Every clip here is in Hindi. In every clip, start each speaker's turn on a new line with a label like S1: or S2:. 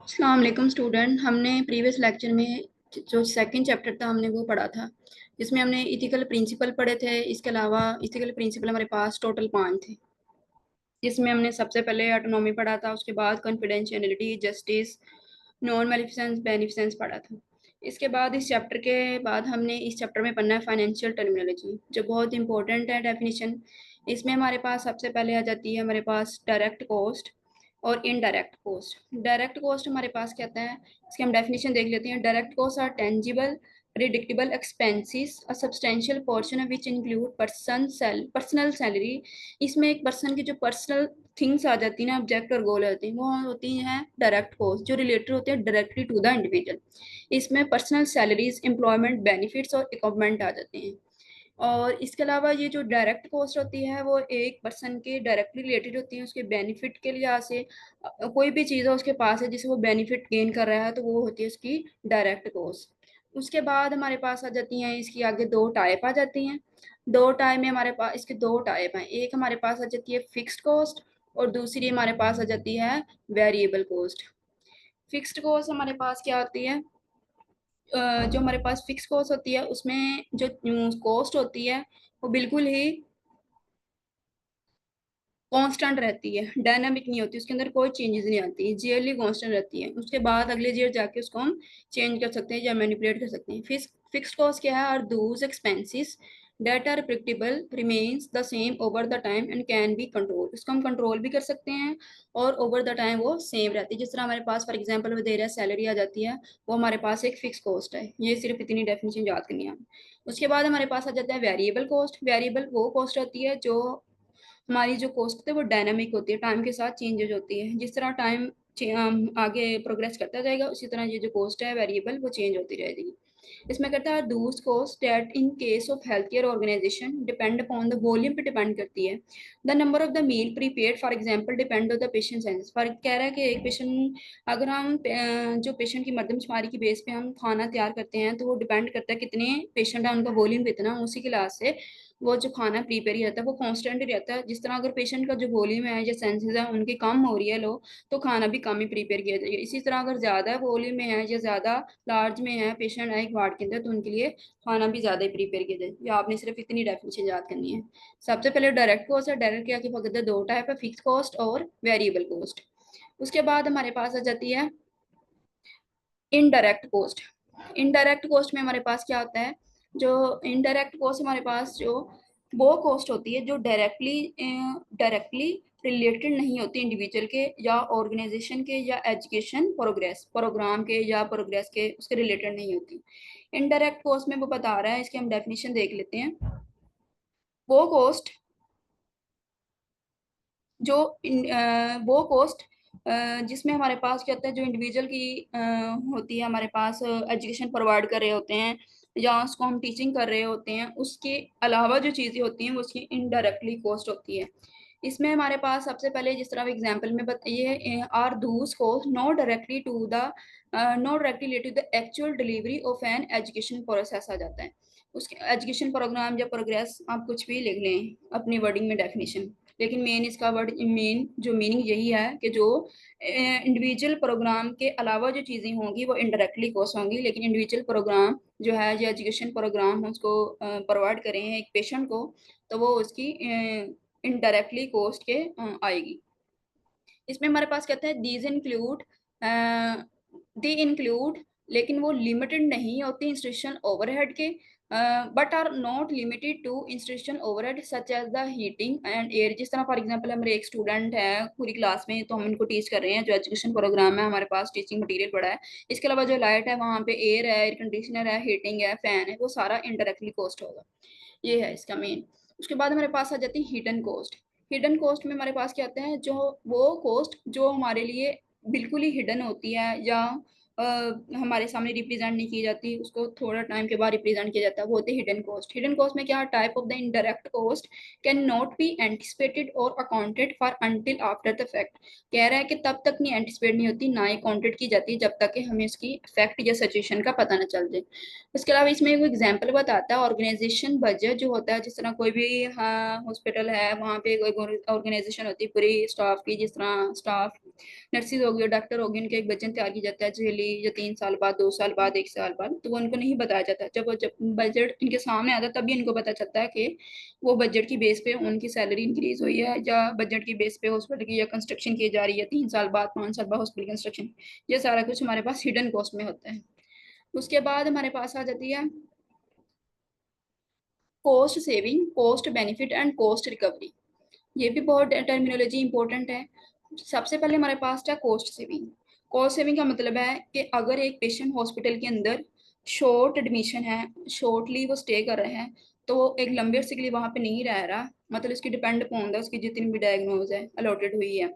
S1: अस्सलाम वालेकुम स्टूडेंट। हमने प्रीवियस लेक्चर में जो सेकंड चैप्टर था हमने वो पढ़ा था, जिसमें हमने इथिकल प्रिंसिपल पढ़े थे। इसके अलावा इथिकल प्रिंसिपल हमारे पास टोटल 5 थे, जिसमें हमने सबसे पहले ऑटोनॉमी पढ़ा था, उसके बाद कॉन्फिडेंशियलिटी, जस्टिस, नॉन मैलिफिसेंस, बेनिफिसेंस पढ़ा था। इसके बाद इस चैप्टर के बाद हमने इस चैप्टर में पढ़ना है फाइनेंशियल टर्मिनोलॉजी, जो बहुत इंपॉर्टेंट है डेफिनेशन। इसमें हमारे पास सबसे पहले आ जाती है हमारे पास डायरेक्ट कॉस्ट और इनडायरेक्ट कॉस्ट। डायरेक्ट कॉस्ट हमारे पास क्या आता है, इसकी हम डेफिनेशन देख लेते हैं। Direct cost are tangible predictable expenses a substantial portion of which include personal salary। इसमें एक पर्सन की जो पर्सनल थिंग्स आ जाती है ना, ऑब्जेक्ट और गोल होती हैं, वो होती हैं डायरेक्ट कॉस्ट, जो रिलेटेड होते हैं डायरेक्टली टू द इंडिविजुअल। इसमें पर्सनल सैलरीज, एम्प्लॉयमेंट बेनिफिट्स और इक्विपमेंट आ जाते हैं। और इसके अलावा ये जो डायरेक्ट कॉस्ट होती है वो एक पर्सन के डायरेक्टली रिलेटेड होती है, उसके बेनिफिट के लिहाज से। कोई भी चीज़ है उसके पास है जिसे वो बेनिफिट गेन कर रहा है, तो वो होती है उसकी डायरेक्ट कॉस्ट। उसके बाद हमारे पास आ जाती हैं, इसकी आगे दो टाइप आ जाती हैं। दो टाइप में हमारे पास इसके दो टाइप हैं। एक हमारे पास आ जाती है फिक्स्ड कॉस्ट और दूसरी हमारे पास आ जाती है वेरिएबल कॉस्ट। फिक्स्ड कॉस्ट हमारे पास क्या होती है, जो हमारे पास फिक्स कॉस्ट होती है उसमें जो कॉस्ट होती है वो बिल्कुल ही कांस्टेंट रहती है, डायनामिक नहीं होती, उसके अंदर कोई चेंजेस नहीं आती, जीएलई कांस्टेंट रहती है। उसके बाद अगले ईयर जाके उसको हम चेंज कर सकते हैं या मैनिपुलेट कर सकते हैं। फिक्स्ड कॉस्ट क्या है, are those expenses that are predictable remains the same over the time and can be control. इसको हम कंट्रोल भी कर सकते हैं और ओवर द टाइम वो सेम रहती है। जिस तरह हमारे पास फॉर एग्जाम्पल वो दे रहा है सैलरी आ जाती है, वो हमारे पास एक फिक्स कॉस्ट है। ये सिर्फ इतनी डेफिनेशन याद करनी है। उसके बाद हमारे पास आ जाता है वेरिएबल कॉस्ट। वेरिएबल वो कॉस्ट होती है जो हमारी जो कॉस्ट होती है वो डायनामिक होती है, टाइम के साथ चेंजेस होती है। जिस तरह टाइम आगे प्रोग्रेस करता जाएगा, उसी तरह ये जो कॉस्ट है वेरिएबल वो चेंज होती रहेगी। इसमें कहता है those cost that in case of health care organisation depend upon the volume पे डिपेंड करती है। The number of the meal prepaid for example depend on the patient science. For कह रहा है कि एक पेशेंट, अगर हम जो पेशेंट की मर्दमशुमारी की बेस पे हम खाना तैयार करते हैं, तो वो डिपेंड करता है कितने पेशेंट है, उनका वॉल्यूम कितना, उसी के लिहाज से वो जो खाना प्रीपेयर ही रहता है वो कांस्टेंट ही रहता है। जिस तरह अगर पेशेंट का जो वॉल्यूम है या सेंसेस है उनकी कम हो रही है लो, तो खाना भी कम ही प्रीपेयर किया जाएगा। इसी तरह अगर ज़्यादा वॉल्यूम में है या ज़्यादा लार्ज में है पेशेंट है एक वार्ड के अंदर, तो उनके लिए खाना भी ज़्यादा ही प्रीपेयर किया जाए। या आपने सिर्फ इतनी डेफिनेशन याद करनी है। सबसे पहले डायरेक्ट कॉस्ट है। डायरेक्ट क्या की फकत दो टाइप है, फिक्स कॉस्ट और वेरिएबल कॉस्ट। उसके बाद हमारे पास आ जाती है इनडायरेक्ट कॉस्ट। इनडायरेक्ट कॉस्ट में हमारे पास क्या होता है, जो इनडायरेक्ट कॉस्ट हमारे पास जो वो कॉस्ट होती है जो डायरेक्टली रिलेटेड नहीं होती इंडिविजुअल के या ऑर्गेनाइजेशन के या एजुकेशन प्रोग्रेस प्रोग्राम के या प्रोग्रेस के, उसके रिलेटेड नहीं होती। इनडायरेक्ट कॉस्ट में वो बता रहा है, इसकी हम डेफिनेशन देख लेते हैं। वो कॉस्ट जो वो कॉस्ट जिसमें हमारे पास क्या होता है, जो इंडिविजुअल की होती है, हमारे पास एजुकेशन प्रोवाइड कर रहे होते हैं या उसको हम टीचिंग कर रहे होते हैं, उसके अलावा जो चीज़ें होती हैं वो उसकी इनडायरेक्टली कॉस्ट होती है। इसमें हमारे पास सबसे पहले जिस तरह एग्जांपल में बताइए, are those cost not directly to the not directly related to the actual delivery of an education process आ जाता है। उसके एजुकेशन प्रोग्राम या प्रोग्रेस आप कुछ भी लिख लें अपनी वर्डिंग में डेफिनेशन, लेकिन मेन इसका वर्ड मेन जो मीनिंग यही है कि जो इंडिविजुअल प्रोग्राम के अलावा जो चीज़ें होंगी वो इनडायरेक्टली कॉस्ट होंगी। लेकिन इंडिविजुअल प्रोग्राम जो है, जो एजुकेशन प्रोग्राम है उसको प्रोवाइड करें एक पेशेंट को, तो वो उसकी इनडायरेक्टली कॉस्ट के आएगी। इसमें हमारे पास कहते हैं दीज इंक्लूड, दी इंक्लूड, लेकिन वो लिमिटेड नहीं होती इंस्टीट्यूशन ओवरहेड के, but are not limited to institution overhead such as the heating and air. जिस तरह फॉर एग्जांपल हमारे एक स्टूडेंट है पूरी क्लास में, तो हम इनको टीच कर रहे हैं, जो एजुकेशन प्रोग्राम है हमारे पास टीचिंग मटेरियल पड़ा है। इसके अलावा जो लाइट है वहाँ पे एयर है, एयर कंडीशनर है, हीटिंग है, फैन है, वो सारा इनडायरेक्टली कॉस्ट होगा। ये है इसका मेन। उसके बाद हमारे पास आ जाती है हिडन कॉस्ट। हिडन कॉस्ट में हमारे पास क्या आते हैं, जो वो कॉस्ट जो हमारे लिए बिल्कुल ही हिडन होती है या हमारे सामने रिप्रेजेंट नहीं की जाती, उसको थोड़ा टाइम के बाद रिप्रेजेंट किया जाता है, वो होती है हिडन कॉस्ट। हिडन कॉस्ट में क्या, type of the indirect cost can not be anticipated और accounted for until after the fact. कह रहा है कि तब तक नहीं एंटिसिपेट नहीं होती, ना ही काउंटेड की जाती जब तक कि हमें उसकी इफेक्ट या सिचुएशन का पता न चल जाए। उसके अलावा इसमें एक एग्जाम्पल बताता है ऑर्गेनाइजेशन बजट जो होता है। जिस तरह कोई भी हॉस्पिटल है, वहाँ पे कोई ऑर्गेनाइजेशन होती है पूरी स्टाफ की, जिस तरह स्टाफ नर्सिस होगी और डॉक्टर होगी, उनका एक बजट तैयार किया जाता है डेली, या 3 साल बाद, 2 साल बाद, 1 साल बाद, तो वो उनको नहीं बताया जाता। जब बजट इनके सामने आता है तभी इनको पता चलता है कि वो बजट की बेस पे उनकी सैलरी इंक्रीज हुई है, या बजट की बेस पे हॉस्पिटल की या कंस्ट्रक्शन की जा रही है, 3 साल बाद, 5 साल बाद हॉस्पिटल कंस्ट्रक्शन। ये सारा कुछ हमारे पास हिडन कॉस्ट में होता है। उसके बाद हमारे पास आ जाती है cost saving, cost benefit and cost recovery. ये भी बहुत टर्मिनोलॉजी इंपॉर्टेंट है। सबसे पहले हमारे पास था कॉस्ट सेविंग। कॉस्ट सेविंग का मतलब है कि अगर एक पेशेंट हॉस्पिटल के अंदर शॉर्ट एडमिशन है, शॉर्टली वो स्टे कर रहे हैं, तो वो एक लंबे अरसे के लिए वहां पे नहीं रह रहा, मतलब इसकी डिपेंड अपॉन उसकी जितनी भी डायग्नोज है अलॉटेड हुई है,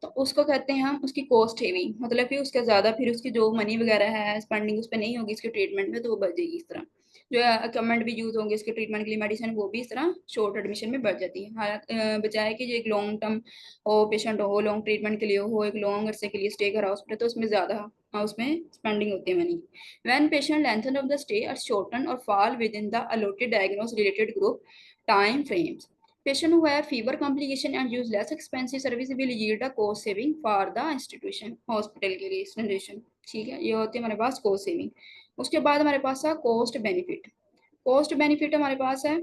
S1: तो उसको कहते हैं हम उसकी कॉस्ट सेविंग। मतलब कि उसका ज्यादा फिर उसकी जो मनी वगैरह है स्पेंडिंग उस पर नहीं होगी इसके ट्रीटमेंट में, तो वो बढ़ जाएगी। इस तरह जो इक्विपमेंट भी यूज होंगे इसके ट्रीटमेंट के लिए, मेडिसिन, वो भी इस तरह शॉर्ट एडमिशन में बढ़ जाती है। हालांकि बजाय कि जो एक लॉन्ग टर्म हो, पेशेंट हो लॉन्ग ट्रीटमेंट के लिए हो, एक लॉन्ग अरसे के लिए स्टे करा हॉस्पिटल, तो उसमें ज्यादा उसमें स्पेंडिंग होती है money. When patient length of the stay are shorten और fall within the allotted diagnose related group time frames, patient who have fewer complication and use less expensive service will yield a cost saving for the institution, hospital के लिए institution। ठीक है, ये होती है हमारे पास cost saving। उसके बाद हमारे पास है cost benefit। cost benefit हमारे पास है,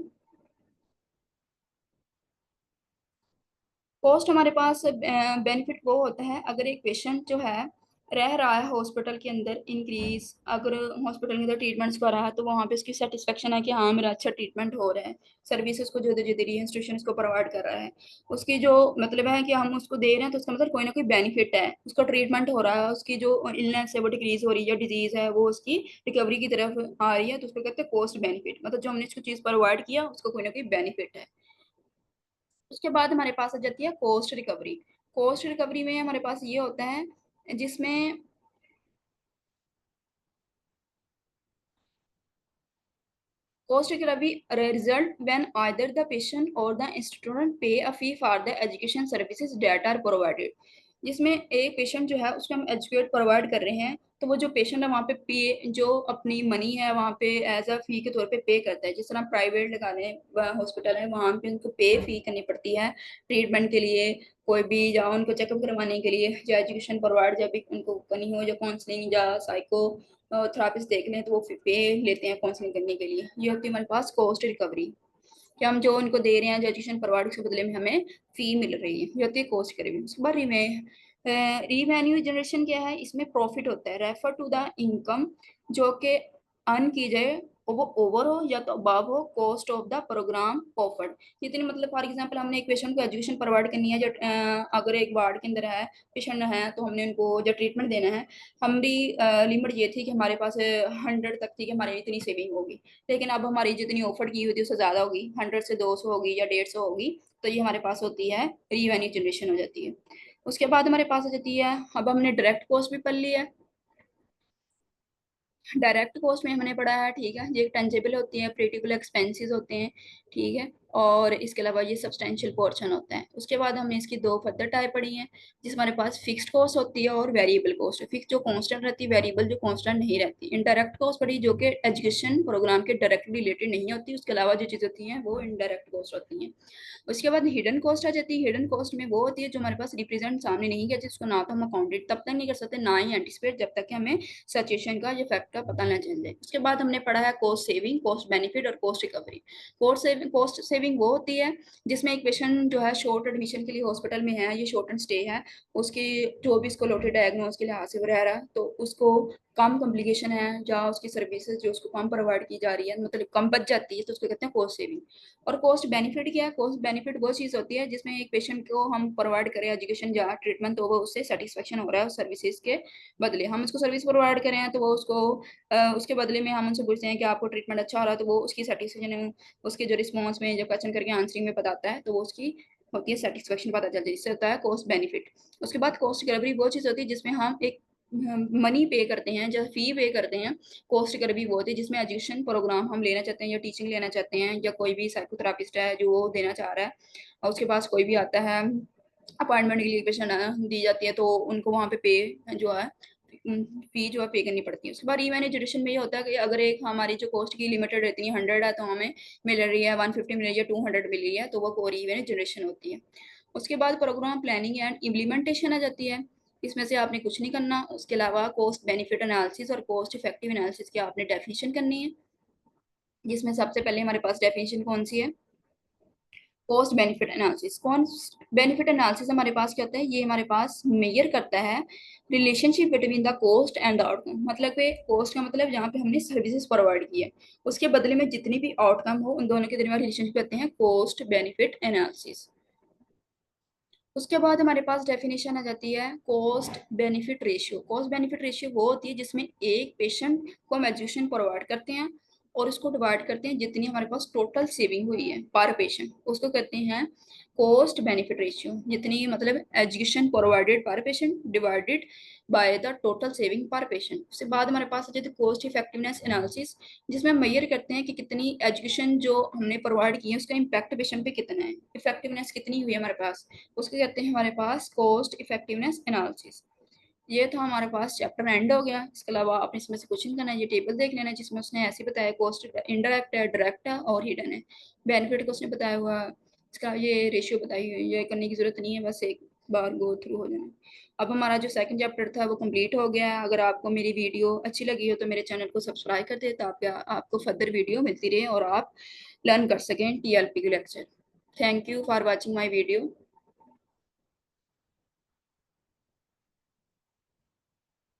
S1: कॉस्ट हमारे पास बेनिफिट वो होता है अगर एक पेशेंट जो है रह रहा है हॉस्पिटल के अंदर इंक्रीज, अगर हॉस्पिटल के अंदर ट्रीटमेंट्स कर रहा है तो वहाँ पे उसकी सेटिस्फेक्शन है कि हाँ मेरा अच्छा ट्रीटमेंट हो रहा है, सर्विसेज को जो दे रही है इंस्टीट्यूशन उसको प्रोवाइड कर रहा है, उसकी जो मतलब है कि हम उसको दे रहे हैं तो उसका मतलब कोई ना कोई बेनिफिट है, उसका ट्रीटमेंट हो रहा है, उसकी जो इलनेस है वो डिक्रीज हो रही है, डिजीज है वो उसकी रिकवरी की तरफ आ रही है, तो उसको कहते हैं कॉस्ट बेनिफिट। मतलब जो हमने इसको चीज प्रोवाइड किया उसको कोई ना कोई बेनिफिट है। उसके बाद हमारे पास आ जाती है कॉस्ट रिकवरी। कॉस्ट रिकवरी में हमारे पास ये होता है जिसमें cost recovery result when either the patient or the institution pay a fee for the education services that are provided। जिसमें एक पेशेंट जो है उसको हम एजुकेट प्रोवाइड कर रहे हैं, तो वो जो पेशेंट है वहाँ पे पे जो अपनी मनी है वहाँ पे एज अ फी के तौर पे पे करता है। जिस तरह प्राइवेट लगाने हॉस्पिटल है वहाँ पे उनको पे फी करनी पड़ती है ट्रीटमेंट के लिए, कोई भी या उनको चेकअप करवाने के लिए, या एजुकेशन प्रोवाइड जब भी उनको करनी हो, या काउंसलिंग या साइको थेरापिस्ट देख लें तो वो पे लेते हैं काउंसलिंग करने के लिए। ये होती है हमारे पास कॉस्ट रिकवरी, कि हम जो उनको दे रहे हैं जो एजुकेशन प्रोवाइड उसके बदले में हमें फी मिल रही है। ये होती है कॉस्ट रिकवरी। उसके बाद रिवेन्यू जनरेशन क्या है, इसमें प्रॉफिट होता है, रेफर टू द इनकम जो कि अर्न की जाए, और वो ओवर हो या तो अबव हो cost of the programme offered. जितनी मतलब फॉर एग्जांपल हमने एक पेशेंट को एजुकेशन प्रोवाइड करनी है, जो अगर एक वार्ड के अंदर है पेशेंट है तो हमने उनको जो ट्रीटमेंट देना है, हमारी लिमिट ये थी कि हमारे पास 100 तक थी कि हमारी इतनी सेविंग होगी, लेकिन अब हमारी जितनी ऑफर की हुई थी उससे ज़्यादा होगी, 100 से 200 होगी या 150 होगी, तो ये हमारे पास होती है रिवेन्यू जनरेशन हो जाती है। उसके बाद हमारे पास आ जाती है, अब हमने डायरेक्ट कॉस्ट भी पढ़ ली है। डायरेक्ट कॉस्ट में हमने पढ़ा है, ठीक है, ये टेंजेबल होती है, प्रेडिक्टेबल एक्सपेंसेस होते हैं, ठीक है, और इसके अलावा ये सब्सटेंशियल पोर्शन होता है। उसके बाद हमने इसकी दो फर्दर टाइप पढ़ी हैं, जिस हमारे पास फिक्स्ड कॉस्ट होती है और वेरिएबल कॉस्ट। फिक्स जो कांस्टेंट रहती है, वेरिएबल जो कांस्टेंट नहीं रहती। इनडायरेक्ट कॉस्ट पढ़ी जो कि एजुकेशन प्रोग्राम के डायरेक्टली रिलेटेड नहीं होती, उसके अलावा जो चीज़ होती हैं वो इनडायरेक्ट कॉस्ट होती हैं। उसके बाद हिडन कॉस्ट आ जाती है। हिडन कॉस्ट में वो होती है जो हमारे पास रिप्रेजेंट सामने नहीं किया, जिसको ना तो हम अकाउंटेड तब तक नहीं कर सकते, ना ही एंटिसिपेट, जब तक कि हमें सिचुएशन का या फैक्ट का पता ना चल जाए। उसके बाद हमने पढ़ा है कॉस्ट सेविंग, कॉस्ट बेनिफिट और कॉस्ट रिकवरी। कॉस्ट सेविंग वो होती है जिसमें एक पेशेंट जो है शॉर्ट एडमिशन के लिए हॉस्पिटल में है, ये शॉर्ट एंड स्टे है, उसकी जो भी इसको लोटेड डायग्नोज के लिहाज से वो रह रहा है, तो उसको कम कॉम्प्लिकेशन है या उसकी सर्विसेज जो उसको कम प्रोवाइड की जा रही है, मतलब कम बच जाती है, तो उसको कहते हैं कॉस्ट सेविंग। और कॉस्ट बेनिफिट क्या है, कॉस्ट बेनिफिट वो चीज़ होती है जिसमें एक पेशेंट को हम प्रोवाइड करें एजुकेशन या ट्रीटमेंट, तो वो उससे सेटिस्फेक्शन हो रहा है उस सर्विसेज के बदले, हम उसको सर्विस प्रोवाइड करें हैं तो वो उसको उसके बदले में हम उनसे पूछते हैं कि आपको ट्रीटमेंट अच्छा हो रहा है, तो वो उसकी सेटिस्फेक्शन, उसके जो रिस्पॉन्स में जो क्वेश्चन करके आंसरिंग में बताता है, तो वो उसकी होती है सेटिस्फेक्शन पता चलती है, इससे होता है कॉस्ट बेनिफिट। उसके बाद कॉस्ट रिकवरी वो चीज़ होती है जिसमें हम एक मनी पे करते हैं, जब फी पे करते हैं। कॉस्ट रिकवरी वो होती है जिसमें एजुकेशन प्रोग्राम हम लेना चाहते हैं या टीचिंग लेना चाहते हैं, या कोई भी साइकोथेरापिस्ट है जो वो देना चाह रहा है, और उसके पास कोई भी आता है अपॉइंटमेंट के लिए, पेशेंट दी जाती है, तो उनको वहाँ पे पे जो है फी जो है पे करनी पड़ती है। उसके बाद रिवेन्यू जनरेशन में ये होता है कि अगर एक हमारी जो कॉस्ट की लिमिटेड रहती है 100 है, तो हमें मिल रही है 150 मिल रही है, 200 मिल रही है, तो वो रिवेन्यू जनरेशन होती है। उसके बाद प्रोग्राम प्लानिंग एंड इम्प्लीमेंटेशन आ जाती है। इसमें से आपने कुछ नहीं करना। उसके अलावा कॉस्ट बेनिफिट एनालिसिस और कॉस्ट इफेक्टिव एनालिसिस की आपने डेफिनेशन करनी है, जिसमें सबसे पहले हमारे पास डेफिनेशन कौन सी है, cost benefit analysis. Cost benefit analysis हमारे पास क्या होता है, ये हमारे पास मेजर करता है relationship between the cost and the outcome. मतलब कि कॉस्ट का मतलब जहाँ पे हमने सर्विसेज प्रोवाइड की है, उसके बदले में जितनी भी आउटकम हो उन दोनों के दरमियान रिलेशनशिप कहते हैं कॉस्ट बेनिफिट एनालिसिस। उसके बाद हमारे पास डेफिनेशन आ जाती है cost benefit ratio. Cost benefit ratio वो होती है जिसमें एक पेशेंट को हम एजुकेशन प्रोवाइड करते हैं और उसको डिवाइड करते हैं जितनी हमारे पास टोटल सेविंग हुई है पर पेशेंट, उसको कहते हैं कॉस्ट बेनिफिट रेशियो। जितनी मतलब एजुकेशन प्रोवाइडेड पर patient divided by the total saving पर पेशेंट। उसके बाद हमारे पास आ जाती है कॉस्ट इफेक्टिवनेस एनालिसिस, जिसमें हम मेजर करते हैं कि कितनी एजुकेशन जो हमने प्रोवाइड की है उसका इम्पैक्ट पेशेंट पे कितना है, इफेक्टिवनेस कितनी हुई है हमारे पास, उसके कहते हैं हमारे पास कॉस्ट इफेक्टिवनेस एनालिसिस। ये था हमारे पास चैप्टर एंड हो गया। इसके अलावा आपने इसमें से क्वेश्चन करना है, ये टेबल देख लेना है जिसमें उसने ऐसे बताया कॉस्ट इनडायरेक्ट है, डायरेक्ट है और हिडन है। बेनिफिट को उसने बताया हुआ, इसका ये रेशियो बताई हुई, ये करने की जरूरत नहीं है, बस एक बार गो थ्रू हो जाना। अब हमारा जो सेकंड चैप्टर था वो कंप्लीट हो गया है। अगर आपको मेरी वीडियो अच्छी लगी हो तो मेरे चैनल को सब्सक्राइब कर दे ताकि आपको फर्दर वीडियो मिलती रहे और आप लर्न कर सकें टीएलपी के lecture. Thank you for watching my video.